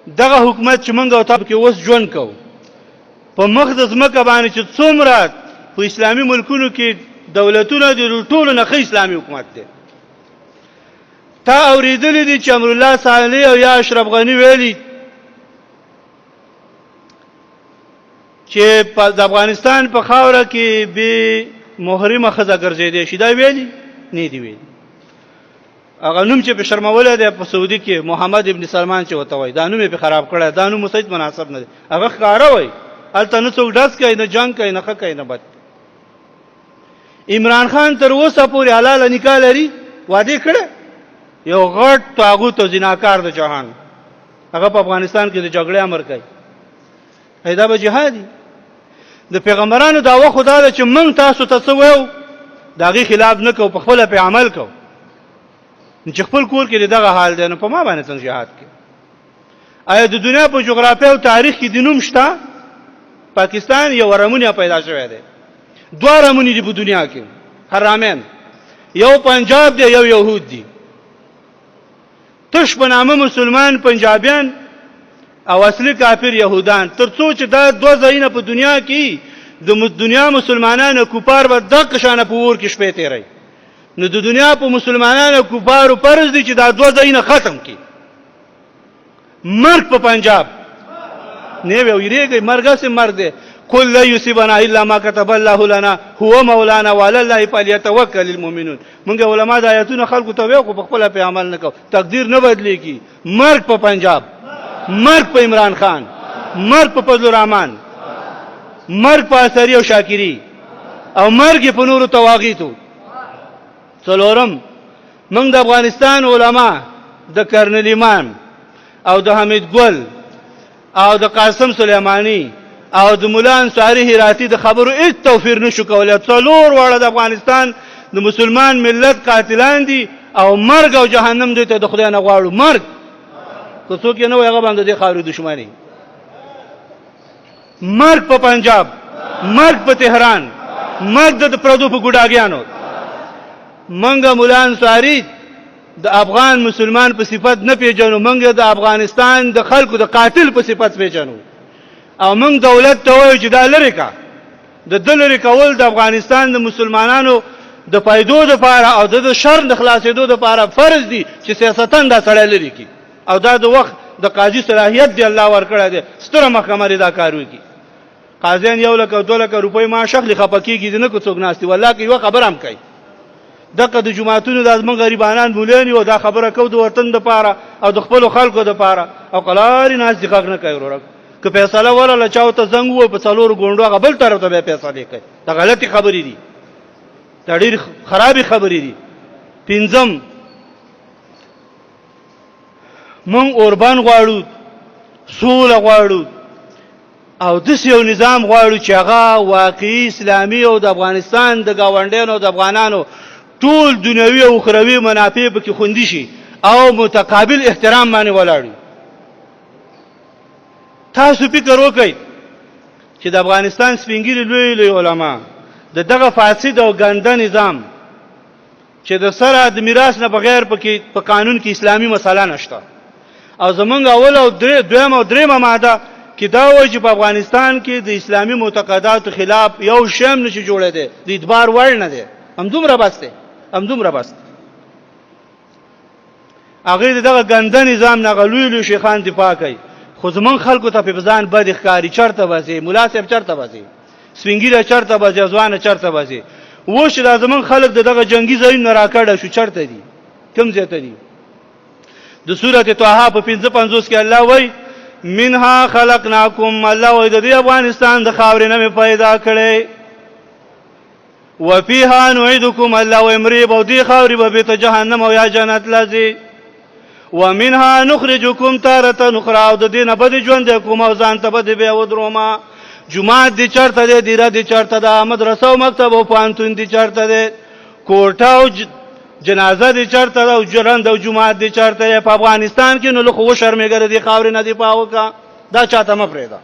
دغه حکومت چې موږ او تاسو کې اوس ژوند کوو په مخ د ځمکه باندې چې څومره په اسلامي ملکونو کې دولتونه د ټولو نه ښه اسلامي حکومت دی. تا اوریدلې دي چې امرالله صالح او یا اشرف غنی ویلي چې په افغانستان په خاوره کې به محرمه ښځه ګرځېدې شي؟ دا ویلي نه دی ویلي. هغه نوم چې په شرموله دی په سعودي کې محمد ابن سلمان چې وته وای دا نوم یې په خراب کړی، دا نوم مسجد مناسب نه دی. هغه ښکارا وای هلته نه څوک ډس کوي نه جنگ کوي نه ښه کوي نه بد. عمران خان تر اوسه پورې حلاله نکاح لري، واده کړی، یو غټ طاغوت او زناکار د جهان، هغه په افغانستان کې د جګړې امر کوي. پیدا به جهادي د پیغمبرانو دعوه خدا ده چې موږ تاسو ته څه وایو داغي خلاف نه کوو، په خپل په عمل کوو. چې خپل کور کې دغه حال دی نو په ما باندې څنګه جهاد کې؟ آیا د دنیا په جغرافیه او تاریخ کې د نوم شته؟ پاکستان یو رمونی پیدا شوی دی، دوه رمونی دي په دنیا کې حرامین، یو پنجاب دی یو يهود دی. تش په نامه مسلمان پنجابیان او اصلي کافر يهودان، ترڅو چې دا دوه ځایونه په دنیا کې د دنیا مسلمانانو کوپار به د قشانه په ور کې شپې تیري. نو د دنیا په مسلمانانو کوپارو پرز دي چې دا دوه ځایونه ختم کړي. مرګ په پنجاب نه ویریږي، مرګه سي مرګ دی. قل لا يصيبنا الا ما كتب الله لنا هو مولانا وعلى الله فليتوكل المؤمنون. موږ علماء د آیاتونو خلکو ته ویو خو په خپل په عمل نه کوو، تقدیر نه بدلېږي. مرګ په پنجاب، مرګ په عمران خان، مرګ په فضل الرحمن، مرګ په اثری او شاکری، او مرګ په نورو تواغیتو. څلورم موږ د افغانستان علما د کرنل امام او د حمید ګل او د قاسم سلیمانی او د مولا انصاری هراتی د خبرو هیڅ توفیر نشو کولای. څلور واړه د افغانستان د مسلمان ملت قاتلان دي او مرګ او جهنم دې ته د خدای نه غواړو. مرګ که څوک نه وي هغه باندې د خاوري دشمنی. مرګ په پنجاب، مرګ په تهران، مرګ د پردو په ګډاګیانو. منګه مولا انصاری د افغان مسلمان په صفت نه پیژنو، منګه د افغانستان د خلکو د قاتل په صفت پیژنو. او موږ دولت ته وایو چې دا لری کا د دلری کول د افغانستان د مسلمانانو د فائدو لپاره او د شر د خلاصېدو لپاره فرض دي چې سیاستن دا سره لري کی. او دا د وخت د قاضي صلاحیت دی الله ورکړی دی، ستره محکمه دا کار وکي. قاضیان 1 لک او 2 لک روپۍ معاش اخلي، خپکیږي نه کو څوک ناشتي. والله کې یو خبر هم کوي دغه د جمعهتونو د ازمن غریبانان بولین یو دا خبره کو د وطن د پاره او د خپل خلکو د پاره او قلاري ناس دقیق نه کوي. ورک که فیصله ولا چاو ته زنګ و په څلور غونډو غبل طرف ته به فیصله کوي. دا غلطي خبرې دي، دا ډېر خرابې خبرې دي. پنځم مونږ اوربان غواړو، سوله غواړو او د یو نظام غواړو چې هغه واقعي اسلامي او د افغانستان د گاونډیانو او د افغانانو ټول دنیوي او اخروی منافع به کې خوندي شي او متقابل احترام باندې ولاړ. تاسو فکر وکړئ چې د افغانستان سپینګری لوی لوی علما د دغه فاسد او ګنده نظام چې د سره د میراث نه بغیر په قانون کې اسلامي مسله نشته او زمونږ اول او دویم او دریمه ماده کې دا وایي چې په افغانستان کې د اسلامي معتقداتو خلاف یو شیم نشي جوړه دي، د اعتبار وړ نه دي. همدومره بس دی، همدومره بس. هغه دغه ګنده نظام نه غلوی لوی شیخان دفاع کوي، خو زمون خلکو ته په ځان بد ښکاری. چرته وځي مولا صاحب، چرته وځي سپینګیره، چرته وځي ځوان، چرته وځي. وښه د زمون خلک دغه جنگي ځایونه راکړه شو، چرته دي؟ کوم ځای ته دي؟ د سورته طه په 55 کې الله وایي منها خلقناکم، الله وایي د افغانستان د خاورې نه پیدا کړي، وفيها نعيدكم، الله وایي مری به د خاورې به ته جهنم او یا جنت لذي، ومنها نخرجكم تارة اخرى، او د دینه بد ژوند کوم او ځان ته بد به ودروما. جمعه دي چرته دي، دیره دي چرته ده، مدرسه او مکتب او پانتون دي چرته ده، کوټه او جنازه دي چرته ده، او جرند او جمعه دي چرته ده. په افغانستان کې نو له خو شرمګر دي خاورې نه دی پاوکا، دا چاته مفرېدا.